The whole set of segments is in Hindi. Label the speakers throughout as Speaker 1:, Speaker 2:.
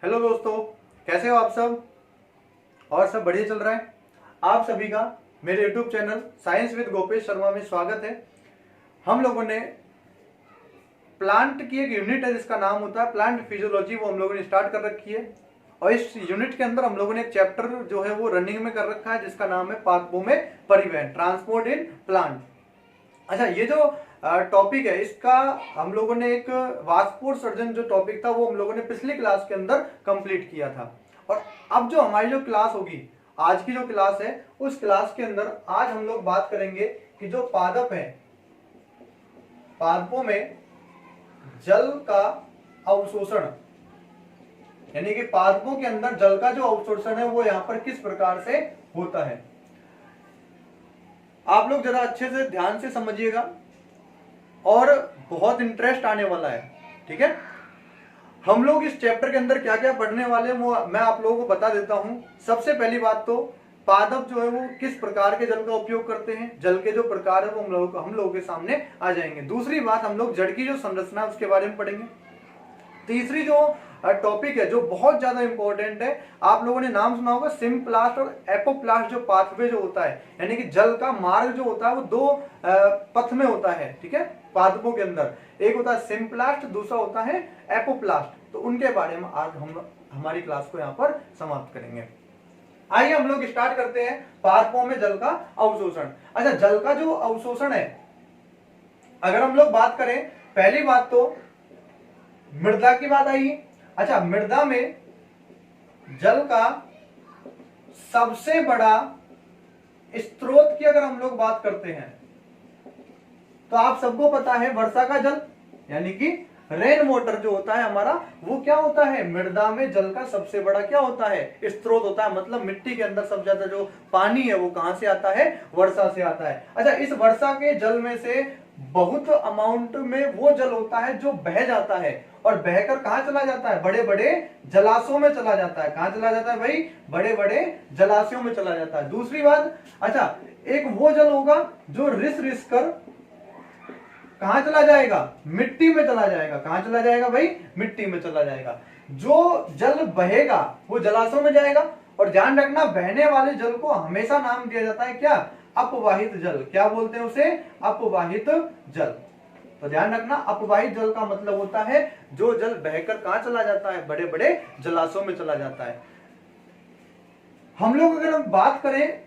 Speaker 1: हेलो दोस्तों, कैसे हो आप सब। और सब बढ़िया चल रहा है। आप सभी का मेरे YouTube channel science with Gopesh Sharma में स्वागत है। हम लोगों ने प्लांट की एक यूनिट है जिसका नाम होता है प्लांट फिजियोलॉजी, वो हम लोगों ने स्टार्ट कर रखी है। और इस यूनिट के अंदर हम लोगों ने एक चैप्टर जो है वो रनिंग में कर रखा है जिसका नाम है पादपों में परिवहन, ट्रांसपोर्ट इन प्लांट। अच्छा, ये जो टॉपिक है इसका हम लोगों ने एक वास्पोर सर्जन जो टॉपिक था वो हम लोगों ने पिछली क्लास के अंदर कंप्लीट किया था। और अब जो हमारी जो क्लास होगी, आज की जो क्लास है, उस क्लास के अंदर आज हम लोग बात करेंगे कि जो पादप है, पादपों में जल का अवशोषण, यानी कि पादपों के अंदर जल का जो अवशोषण है वो यहां पर किस प्रकार से होता है। आप लोग जरा अच्छे से ध्यान से समझिएगा और बहुत इंटरेस्ट आने वाला है, ठीक है। हम लोग इस चैप्टर के अंदर क्या क्या पढ़ने वाले हैं वो मैं आप लोगों को बता देता हूं। सबसे पहली बात तो पादप जो है वो किस प्रकार के जल का उपयोग करते हैं, जल के जो प्रकार है वो हम लोगों के सामने आ जाएंगे। दूसरी बात, हम लोग जड़ की जो संरचना है उसके बारे में पढ़ेंगे। तीसरी जो टॉपिक है जो बहुत ज्यादा इंपॉर्टेंट है, आप लोगों ने नाम सुना होगा सिम्प्लास्ट और एपोप्लास्ट, जो पाथवे जो होता है, यानी कि जल का मार्ग जो होता है वो दो पथ में होता है, ठीक है, पादपों के अंदर। एक होता है सिम्प्लास्ट, दूसरा होता है एपोप्लास्ट। तो उनके बारे में आज हम हमारी क्लास को यहाँ पर समाप्त करेंगे। आइए हम लोग स्टार्ट करते हैं पादपों में जल का अवशोषण। अच्छा, जल का जो अवशोषण है, अगर हम लोग बात करें, पहली बात तो मृदा की बात आई। अच्छा, मृदा में जल का सबसे बड़ा स्रोत की अगर हम लोग बात करते हैं तो आप सबको पता है वर्षा का जल, यानी कि रेन वाटर जो होता है हमारा, वो क्या होता है, मृदा में जल का सबसे बड़ा क्या होता है, स्रोत होता है। मतलब मिट्टी के अंदर सबसे ज्यादा जो पानी है वो कहां से आता है, वर्षा से आता है। अच्छा, इस वर्षा के जल में से बहुत अमाउंट में वो जल होता है जो बह जाता है और बहकर कहां चला जाता है, बड़े बड़े जलाशयों में चला जाता है। कहां चला जाता है भाई, बड़े बड़े जलाशयों में चला जाता है। दूसरी बात, अच्छा, एक वो जल होगा जो रिस रिस कर कहां चला जाएगा, मिट्टी में चला जाएगा। कहां चला जाएगा भाई, मिट्टी में चला जाएगा। जो जल बहेगा वो जलाशयों में जाएगा। और ध्यान रखना, बहने वाले जल को हमेशा नाम दिया जाता है क्या, अपवाहित जल। क्या बोलते हैं उसे, अपवाहित जल। तो ध्यान रखना, अपवाहित जल का मतलब होता है जो जल बहकर कहां चला जाता है, बड़े बड़े जलाशयों में चला जाता है। हम लोग अगर हम बात करें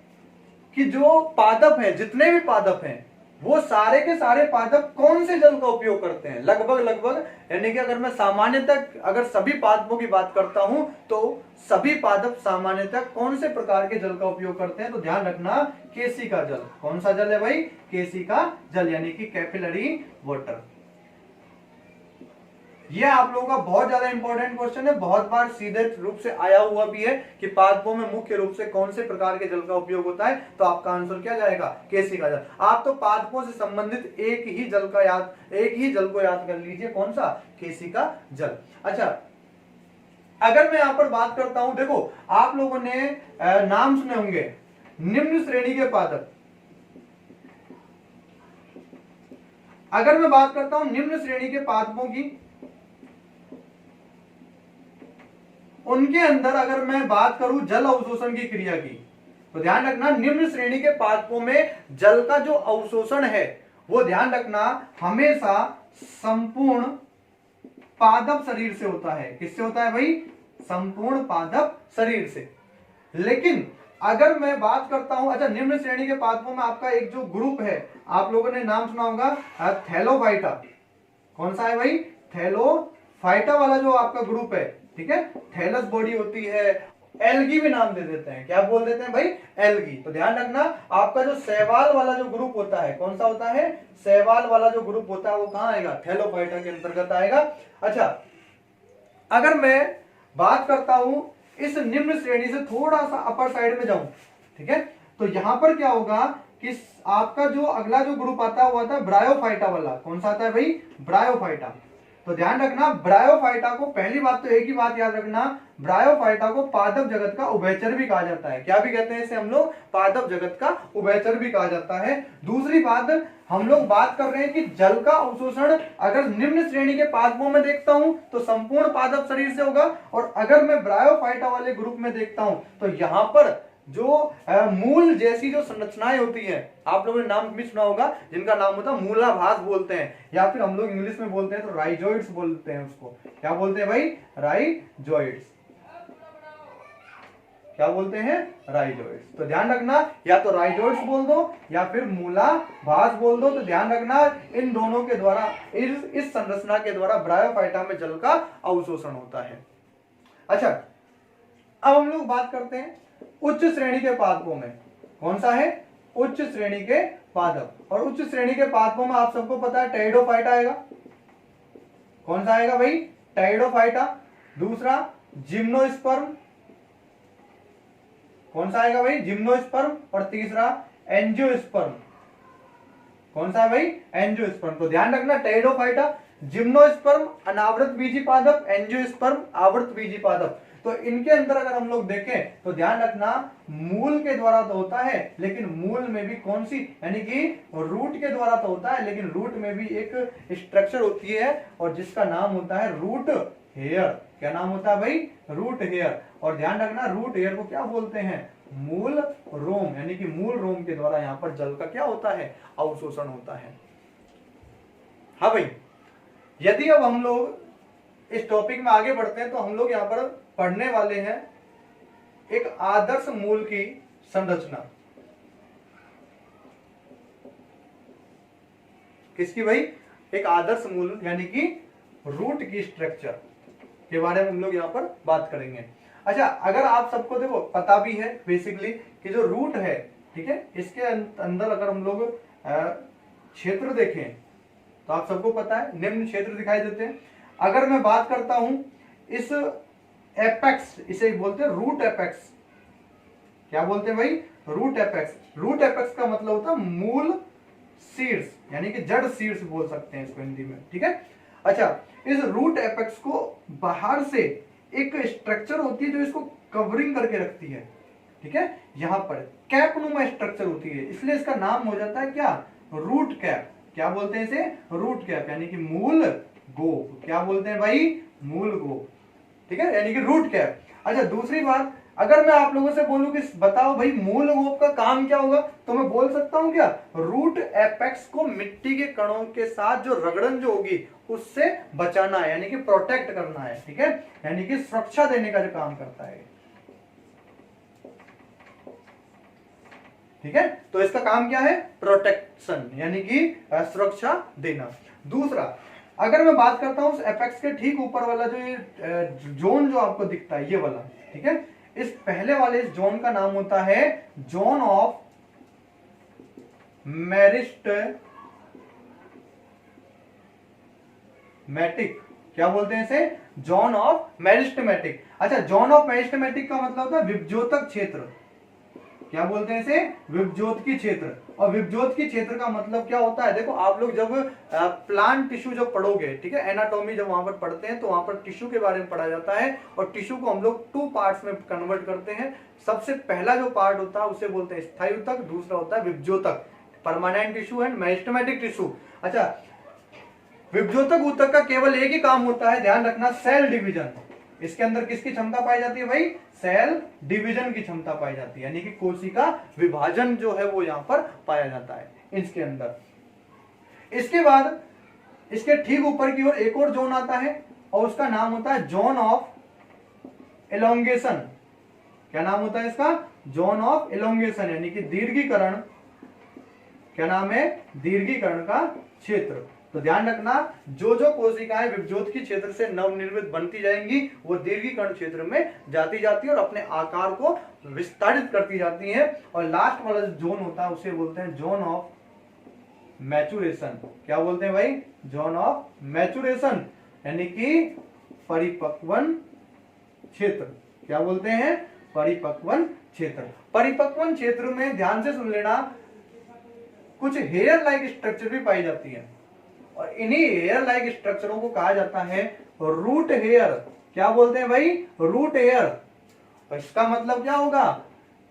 Speaker 1: कि जो पादप है, जितने भी पादप हैं, वो सारे के सारे पादप कौन से जल का उपयोग करते हैं, लगभग, यानी कि अगर मैं सामान्यतः अगर सभी पादपों की बात करता हूं तो सभी पादप सामान्यतः कौन से प्रकार के जल का उपयोग करते हैं। तो ध्यान रखना, केसी का जल। कौन सा जल है भाई, केसी का जल, यानी कि कैपिलरी वाटर। यह आप लोगों का बहुत ज्यादा इंपॉर्टेंट क्वेश्चन है, बहुत बार सीधे रूप से आया हुआ भी है कि पादपों में मुख्य रूप से कौन से प्रकार के जल का उपयोग होता है। तो आपका आंसर क्या जाएगा, केसी का जल। आप तो पादपों से संबंधित एक ही जल को याद कर लीजिए, कौन सा, केसी का जल। अच्छा, अगर मैं यहां पर बात करता हूं, देखो आप लोगों ने नाम सुने होंगे निम्न श्रेणी के पादप। अगर मैं बात करता हूं निम्न श्रेणी के पादपों की, उनके अंदर अगर मैं बात करूं जल अवशोषण की क्रिया की, तो ध्यान रखना, निम्न श्रेणी के पादपों में जल का जो अवशोषण है वो ध्यान रखना हमेशा संपूर्ण पादप शरीर से होता है। किससे होता है भाई, संपूर्ण पादप शरीर से। लेकिन अगर मैं बात करता हूं, अच्छा, निम्न श्रेणी के पादपों में आपका एक जो ग्रुप है, आप लोगों ने नाम सुना होगा थैलोफाइटा। कौन सा है भाई, थैलोफाइटा वाला जो आपका ग्रुप है, ठीक है, थैलस बॉडी होती है, एल्गी भी नाम दे देते हैं। क्या बोल देते हैं भाई, एल्गी। तो ध्यान रखना, आपका जो शैवाल वाला जो ग्रुप होता है, कौन सा होता है, शैवाल वाला जो ग्रुप होता है वो कहां आएगा, थैलोफाइटा के अंतर्गत आएगा। अच्छा, अगर मैं बात करता हूं इस निम्न श्रेणी से थोड़ा सा अपर साइड में जाऊं, ठीक है, तो यहां पर क्या होगा कि आपका जो अगला जो ग्रुप आता है वो आता है ब्रायोफाइटा वाला। कौन सा आता है भाई, ब्रायोफाइटा। तो ध्यान रखना ब्रायोफाइटा को, पहली बात तो एक ही बात याद रखना, ब्रायोफाइटा को पादप जगत का उभयचर भी कहा जाता है। क्या भी कहते हैं इसे हम लोग? पादप जगत का उभयचर भी कहा जाता है। दूसरी बात, हम लोग बात कर रहे हैं कि जल का अवशोषण अगर निम्न श्रेणी के पादपों में देखता हूं तो संपूर्ण पादप शरीर से होगा, और अगर मैं ब्रायोफाइटा वाले ग्रुप में देखता हूं तो यहां पर जो मूल जैसी जो संरचनाएं होती है, आप लोगों ने नाम भी सुना होगा जिनका नाम होता है मूलाभास बोलते हैं, या फिर हम लोग इंग्लिश में बोलते हैं तो राइजोइड्स बोलते हैं उसको। क्या बोलते हैं भाई? राइजोइड्स। क्या बोलते हैं? राइजोइड्स। तो ध्यान रखना, या तो राइजोइड्स बोल दो या फिर मूलाभास बोल दो। तो ध्यान रखना इन दोनों के द्वारा, इस संरचना के द्वारा ब्रायोफाइटा में जल का अवशोषण होता है। अच्छा, अब हम लोग बात करते हैं उच्च श्रेणी के पादपों में। कौन सा है? उच्च श्रेणी के पादप। और उच्च श्रेणी के पादपों में आप सबको पता है टेरिडोफाइटा आएगा। कौन सा आएगा भाई? टेरिडोफाइटा। दूसरा जिम्नोस्पर्म। कौन सा आएगा भाई? जिम्नोस्पर्म। और तीसरा एंजियोस्पर्म। कौन सा है भाई? एंजियोस्पर्म। तो ध्यान रखना टेरिडोफाइटा, जिम्नोस्पर्म अनावृत बीजी पादप, एंजियोस्पर्म आवृत बीजी पादप। तो इनके अंदर अगर हम लोग देखें तो ध्यान रखना मूल के द्वारा तो होता है, लेकिन मूल में भी कौन सी, यानी कि रूट के द्वारा तो होता है, लेकिन रूट में भी एक स्ट्रक्चर होती है और जिसका नाम होता है रूट हेयर। क्या नाम होता है भाई? Root hair. और ध्यान रखना रूट हेयर को क्या बोलते हैं? मूल रोम, यानी कि मूल रोम के द्वारा यहाँ पर जल का क्या होता है? अवशोषण होता है। हाँ भाई, यदि अब हम लोग इस टॉपिक में आगे बढ़ते हैं तो हम लोग यहाँ पर पढ़ने वाले हैं एक आदर्श मूल की संरचना। किसकी भाई? एक आदर्श मूल यानी कि रूट की स्ट्रक्चर के बारे में हम लोग यहाँ पर बात करेंगे। अच्छा, अगर आप सबको देखो पता भी है बेसिकली कि जो रूट है, ठीक है, इसके अंदर अगर हम लोग क्षेत्र देखें तो आप सबको पता है निम्न क्षेत्र दिखाई देते हैं। अगर मैं बात करता हूं इस एपेक्स, इसे बोलते हैं रूट एपेक्स। क्या बोलते हैं भाई? Root apex. रूट एपेक्स का मतलब होता है मूल शीर्ष, यानी कि जड़ शीर्ष बोल सकते हैं इसको हिंदी में, ठीक है। अच्छा, इस रूट एपेक्स को बाहर से एक स्ट्रक्चर होती है जो इसको कवरिंग करके रखती है, ठीक है। यहां पर कैपनुमा स्ट्रक्चर होती है, इसलिए इसका नाम हो जाता है क्या? Root cap. क्या बोलते हैं इसे? रूट कैप, यानी कि मूल गोप। क्या बोलते हैं भाई? मूल गोप, ठीक है, यानी कि रूट कैप। अच्छा, दूसरी बात, अगर मैं आप लोगों से बोलूं कि बताओ भाई मूल गोप का काम क्या होगा, तो मैं बोल सकता हूं क्या? रूट एपेक्स को मिट्टी के कणों के साथ जो रगड़न जो होगी उससे बचाना है, यानी कि प्रोटेक्ट करना है, ठीक है, यानी कि सुरक्षा देने का जो काम करता है, ठीक है। तो इसका काम क्या है? प्रोटेक्शन, यानी कि सुरक्षा देना। दूसरा, अगर मैं बात करता हूं उस एपेक्स के ठीक ऊपर वाला जो ये जोन जो आपको दिखता है, ये वाला, ठीक है, इस पहले वाले इस जोन का नाम होता है जोन ऑफ मेरिस्टेमेटिक। क्या बोलते हैं इसे? Zone of meristematic. अच्छा, जोन ऑफ मेरिस्टेमेटिक का मतलब होता है विभज्योतक क्षेत्र। क्या बोलते हैं इसे? विभज्योतकी क्षेत्र। और विभज्योतकी क्षेत्र का मतलब क्या होता है? देखो, आप लोग जब प्लांट टिश्यू जब पढ़ोगे, ठीक है, एनाटॉमी जब वहां पर पढ़ते हैं तो वहां पर टिश्यू के बारे में पढ़ा जाता है, और टिश्यू को हम लोग 2 पार्ट्स में कन्वर्ट करते हैं। सबसे पहला जो पार्ट होता है उसे बोलते हैं स्थायी ऊतक, दूसरा होता है विभज्योतक, permanent tissue and meristematic tissue. अच्छा, विभज्योतक ऊतक का केवल एक ही काम होता है, ध्यान रखना, सेल डिवीजन। इसके अंदर किसकी क्षमता पाई जाती है भाई? सेल डिवीजन की क्षमता पाई जाती है, यानी कि कोशिका विभाजन जो है वो यहां पर पाया जाता है इसके अंदर। इसके बाद इसके ठीक ऊपर की ओर एक और जोन आता है और उसका नाम होता है जोन ऑफ एलोंगेशन। क्या नाम होता है इसका? जोन ऑफ एलोंगेशन, यानी कि दीर्घीकरण। क्या नाम है? दीर्घीकरण का क्षेत्र। तो ध्यान रखना, जो जो कोशिकाएं विभज्योतकी क्षेत्र से नवनिर्मित बनती जाएंगी वो दीर्घीकरण क्षेत्र में जाती है और अपने आकार को विस्तारित करती जाती हैं। और लास्ट वाला जो जोन होता है उसे बोलते हैं जोन ऑफ मैचुरेशन। क्या बोलते हैं भाई? जोन ऑफ मैचुरेशन, यानी कि परिपक्वन क्षेत्र। क्या बोलते हैं? परिपक्वन क्षेत्र। परिपक्वन क्षेत्र में ध्यान से सुन लेना, कुछ हेयर लाइक स्ट्रक्चर भी पाई जाती है और इन्हीं हेयर लाइक स्ट्रक्चरों को कहा जाता है रूट हेयर। क्या बोलते हैं भाई? Root hair. और इसका मतलब क्या होगा?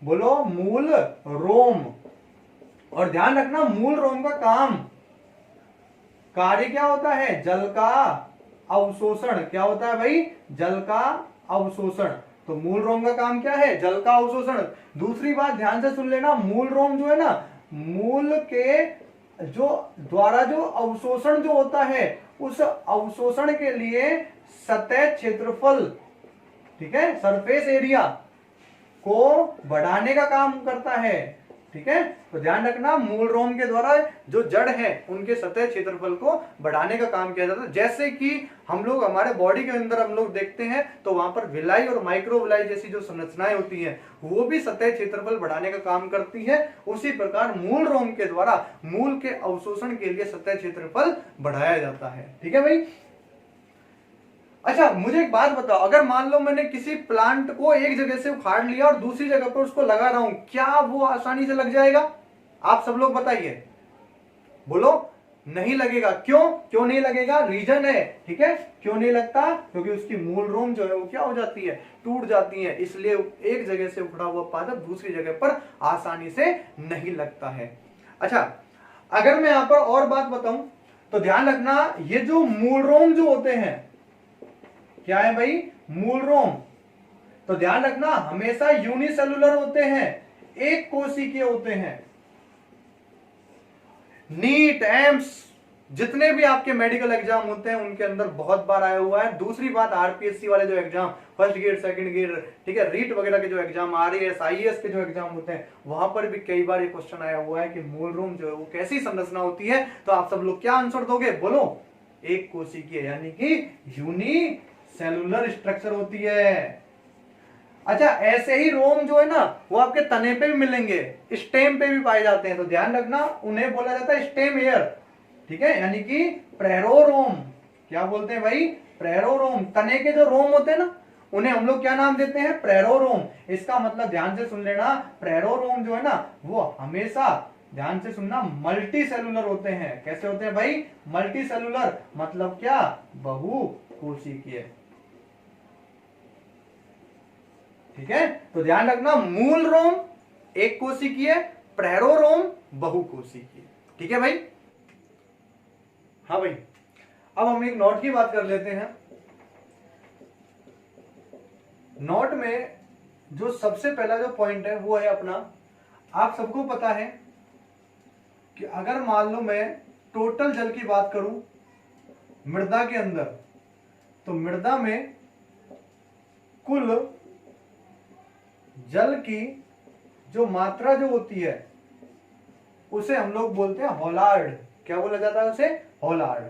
Speaker 1: बोलो, मूल रोम। और ध्यान रखना, मूल रोम का कार्य क्या होता है? जल का अवशोषण। क्या होता है भाई? जल का अवशोषण। तो मूल रोम का काम क्या है? जल का अवशोषण। दूसरी बात ध्यान से सुन लेना, मूल रोम जो है ना, मूल के जो द्वारा जो अवशोषण जो होता है, उस अवशोषण के लिए सतह क्षेत्रफल, ठीक है, सरफेस एरिया को बढ़ाने का काम करता है। ठीक है, तो ध्यान रखना, मूल रोम के द्वारा जो जड़ है उनके सतह क्षेत्रफल को बढ़ाने का काम किया जाता है। जैसे कि हम लोग हमारे बॉडी के अंदर हम लोग देखते हैं तो वहां पर विलाई और माइक्रो विलाई जैसी जो संरचनाएं होती हैं वो भी सतह क्षेत्रफल बढ़ाने का काम करती है। उसी प्रकार मूल रोम के द्वारा मूल के अवशोषण के लिए सतह क्षेत्रफल बढ़ाया जाता है। ठीक है भाई। अच्छा, मुझे एक बात बताओ, अगर मान लो मैंने किसी प्लांट को एक जगह से उखाड़ लिया और दूसरी जगह पर उसको लगा रहा हूं, क्या वो आसानी से लग जाएगा? आप सब लोग बताइए, बोलो। नहीं लगेगा। क्यों नहीं लगेगा? रीजन है। ठीक है, क्यों नहीं लगता? क्योंकि उसकी मूल रोम जो है वो क्या हो जाती है? टूट जाती है। इसलिए एक जगह से उखड़ा हुआ पादप दूसरी जगह पर आसानी से नहीं लगता है। अच्छा, अगर मैं यहां पर और बात बताऊं तो ध्यान रखना, ये जो मूल रोम जो होते हैं, क्या है भाई? मूल रोम। तो ध्यान रखना, हमेशा यूनिसेलुलर होते हैं, एक कोशिकीय होते हैं। नीट, एम्स, जितने भी आपके मेडिकल एग्जाम होते हैं उनके अंदर बहुत बार आया हुआ है। दूसरी बात, आरपीएससी वाले जो exam, first grade, second grade, ठीक है, रीट वगैरह के जो एग्जाम, आरएएस, आईएएस के जो एग्जाम होते हैं, वहां पर भी कई बार ये क्वेश्चन आया हुआ है कि मूल रोम जो है वो कैसी संरचना होती है। तो आप सब लोग क्या आंसर दोगे? बोलो, एक कोशिकीय, यानी कि यूनि सेलुलर स्ट्रक्चर होती है। अच्छा, ऐसे ही रोम जो है ना वो आपके तने पे भी मिलेंगे, स्टेम पे भी पाए जाते हैं। तो ध्यान रखना, उन्हें बोला जाता है स्टेम हेयर। ठीक है, यानी कि प्रेरोरोम। क्या बोलते हैं भाई? प्रेरोरोम। तने के जो रोम होते हैं ना, उन्हें हम लोग क्या नाम देते हैं? प्रेरोरोम। इसका मतलब ध्यान से सुन लेना, प्रेरोरोम जो है ना वो हमेशा, ध्यान से सुनना, मल्टी सेलुलर होते हैं। कैसे होते हैं भाई? Multi cellular. मतलब क्या? बहु कोशिकीय। ठीक है, तो ध्यान रखना, मूल रोम एक कोशिकीय, प्रेरोरोम बहुकोशिकीय। ठीक है भाई। हाँ भाई, अब हम एक नोट की बात कर लेते हैं। नोट में जो सबसे पहला जो पॉइंट है वो है अपना, आप सबको पता है कि अगर मान लो मैं टोटल जल की बात करूं मृदा के अंदर, तो मृदा में कुल जल की जो मात्रा जो होती है उसे हम लोग बोलते हैं होलार्ड। क्या बोला जाता है उसे? होलार्ड।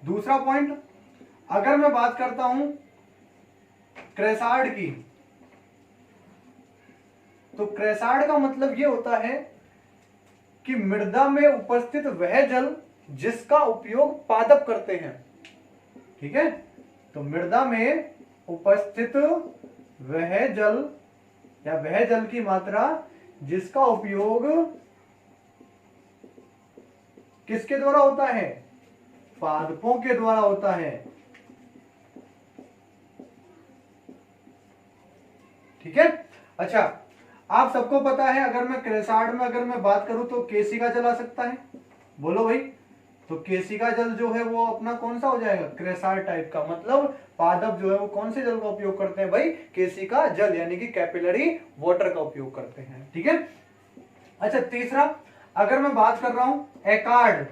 Speaker 1: दूसरा पॉइंट, अगर मैं बात करता हूं क्रेसार्ड की, तो क्रेसार्ड का मतलब यह होता है कि मृदा में उपस्थित वह जल जिसका उपयोग पादप करते हैं। ठीक है, तो मृदा में उपस्थित वह जल या वह जल की मात्रा जिसका उपयोग किसके द्वारा होता है? पादपों के द्वारा होता है। ठीक है। अच्छा, आप सबको पता है, अगर मैं क्रेसार्ड में अगर मैं बात करूं तो केशिका जल आ सकता है। बोलो भाई, तो केशिका जल जो है वो अपना कौन सा हो जाएगा? क्रेसार्ड टाइप का। मतलब पादप जो है वो कौन से जल का उपयोग करते हैं भाई? केशिका जल, यानी कि कैपिलरी वाटर का उपयोग करते हैं। ठीक है। अच्छा, तीसरा, अगर मैं बात कर रहा हूं एकार्ड,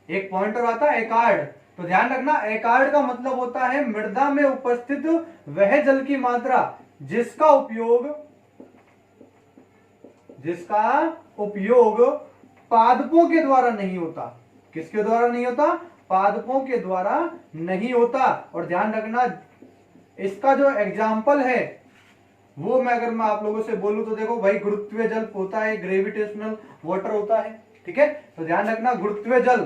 Speaker 1: एक पॉइंट और आता है एकार्ड। तो ध्यान रखना, एकार्ड का मतलब होता है मृदा में उपस्थित वह जल की मात्रा जिसका उपयोग पादपों के द्वारा नहीं होता। किसके द्वारा नहीं होता? पादपों के द्वारा नहीं होता। और ध्यान रखना, इसका जो एग्जाम्पल है वो अगर मैं आप लोगों से बोलूं तो देखो भाई, गुरुत्वीय जल होता है, ग्रेविटेशनल वाटर होता है। ठीक है, तो ध्यान रखना, गुरुत्वीय जल।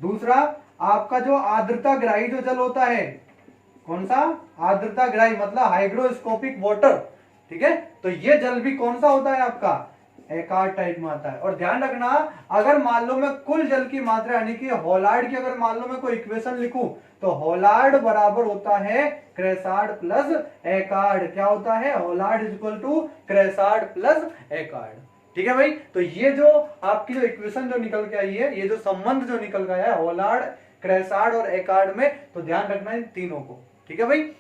Speaker 1: दूसरा, आपका जो आर्द्रता ग्राही जो जल होता है, कौन सा? आर्द्रता ग्राही, मतलब हाइग्रोस्कोपिक वाटर। ठीक है, तो ये जल भी कौन सा होता है आपका? एकार्ड टाइप में आता है। और ध्यान रखना, अगर मान लो मैं कुल जल की मात्रा यानी कि होलार्ड की अगर मान लो मैं कोई इक्वेशन लिखूं तो होलार्ड बराबर होता है क्रेसार्ड प्लस एकार्ड। क्या होता है? Hollard is equal to chresard plus एकार्ड। ठीक है भाई, तो ये जो आपकी जो इक्वेशन जो निकल के आई है, ये जो संबंध जो निकल गया है होलार्ड, क्रेसार्ड और एकार्ड में, तो ध्यान रखना इन तीनों को। ठीक है भाई,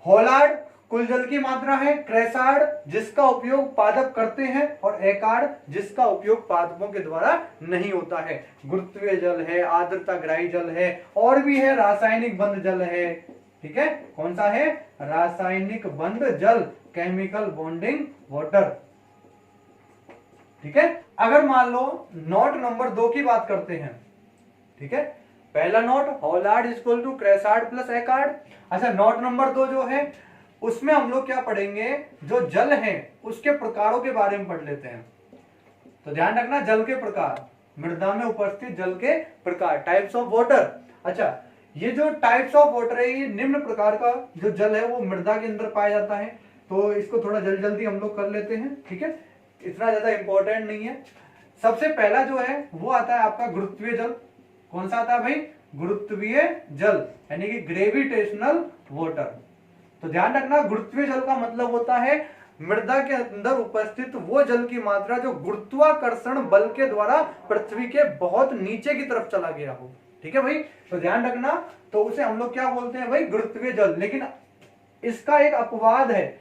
Speaker 1: होलार्ड कुल जल की मात्रा है, क्रेसार्ड जिसका उपयोग पादप करते हैं, और एकार्ड जिसका उपयोग पादपों के द्वारा नहीं होता है। गुरुत्वीय जल है, आर्द्रताग्राही जल है, और भी है रासायनिक बंध जल है। ठीक है, कौन सा है? रासायनिक बंध जल, केमिकल बॉन्डिंग वाटर। ठीक है, अगर मान लो नोट नंबर 2 की बात करते हैं। ठीक है, पहला note holard is equal to chresard plus echard. अच्छा, नोट नंबर 2 जो है उसमें हम लोग क्या पढ़ेंगे? जो जल है उसके प्रकारों के बारे में पढ़ लेते हैं। तो ध्यान रखना, जल के प्रकार, मृदा में उपस्थित जल के प्रकार, टाइप्स ऑफ वाटर। अच्छा, ये जो टाइप्स ऑफ वाटर है, ये निम्न प्रकार का जो जल है वो मृदा के अंदर पाया जाता है। तो इसको थोड़ा जल्दी हम लोग कर लेते हैं। ठीक है, इतना ज्यादा इंपॉर्टेंट नहीं है। सबसे पहला जो है वो आता है आपका गुरुत्वीय जल। कौन सा आता है भाई? गुरुत्वीय जल, यानी कि ग्रेविटेशनल वाटर। तो ध्यान रखना, गुरुत्वीय जल का मतलब होता है मृदा के अंदर उपस्थित वो जल की मात्रा जो गुरुत्वाकर्षण बल के द्वारा पृथ्वी के बहुत नीचे की तरफ चला गया हो। ठीक है भाई, तो ध्यान रखना, तो उसे हम लोग क्या बोलते हैं भाई? गुरुत्वीय जल। लेकिन इसका एक अपवाद है,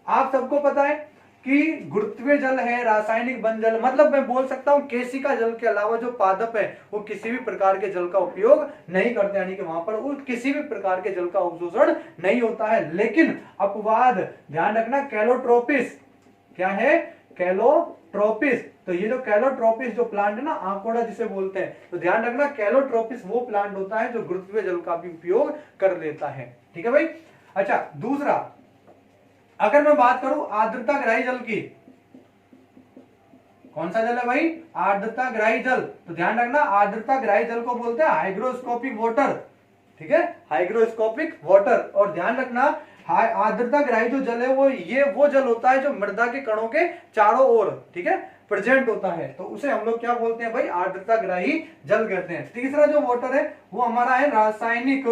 Speaker 1: आप सबको पता है कि गुरुत्वीय जल है, रासायनिक बंध जल, मतलब मैं बोल सकता हूं केशिका जल के अलावा जो पादप है वो किसी भी प्रकार के जल का उपयोग नहीं करते, यानी कि वहां पर वो किसी भी प्रकार के जल का अवशोषण नहीं होता है। लेकिन अपवाद, ध्यान रखना, कैलोट्रोपिस। क्या है? कैलोट्रोपिस। तो ये जो कैलोट्रोपिस जो प्लांट है ना, आंकोड़ा जिसे बोलते हैं, तो ध्यान रखना कैलोट्रोपिस वो प्लांट होता है जो गुरुत्वीय जल का भी उपयोग कर लेता है। ठीक है भाई। अच्छा, दूसरा, अगर मैं बात करूं आर्द्रताग्राही जल की, कौन सा जल है भाई? आर्द्रताग्राही जल। तो ध्यान रखना, आर्द्रताग्राही जल को बोलते हैं हाइग्रोस्कोपिक वाटर। ठीक है, हाइग्रोस्कोपिक वाटर। और ध्यान रखना, आर्द्रताग्राही जो जल है वो जल होता है जो मृदा के कणों के चारों ओर, ठीक है, प्रेजेंट होता है। तो उसे हम लोग क्या बोलते हैं भाई? आर्द्रताग्राही जल कहते हैं। तीसरा जो वाटर है वो हमारा है रासायनिक,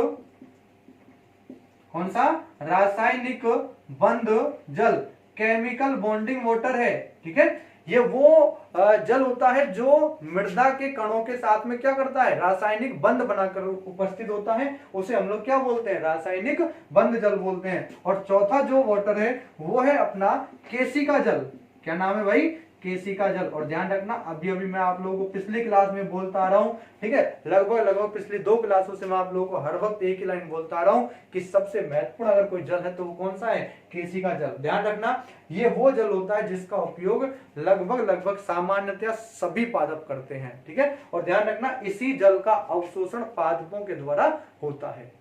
Speaker 1: कौन सा? रासायनिक बंध जल, केमिकल बॉन्डिंग वाटर है। ठीक है, ये वो जल होता है जो मृदा के कणों के साथ में क्या करता है? रासायनिक बंध बनाकर उपस्थित होता है। उसे हम लोग क्या बोलते हैं? रासायनिक बंध जल बोलते हैं। और चौथा जो वाटर है वो है अपना केशिका जल। क्या नाम है भाई? केशिका जल। और ध्यान रखना, अभी मैं आप लोगों को पिछली क्लास में बोलता आ रहा हूं, ठीक है, लगभग पिछली 2 क्लासों से मैं आप लोगों को हर वक्त एक ही लाइन बोलता आ रहा हूं कि सबसे महत्वपूर्ण अगर कोई जल है तो वो कौन सा है? केशिका जल। ध्यान रखना, ये वो जल होता है जिसका उपयोग लगभग सामान्यतः सभी पादप करते हैं। ठीक है, और ध्यान रखना, इसी जल का अवशोषण पादपों के द्वारा होता है।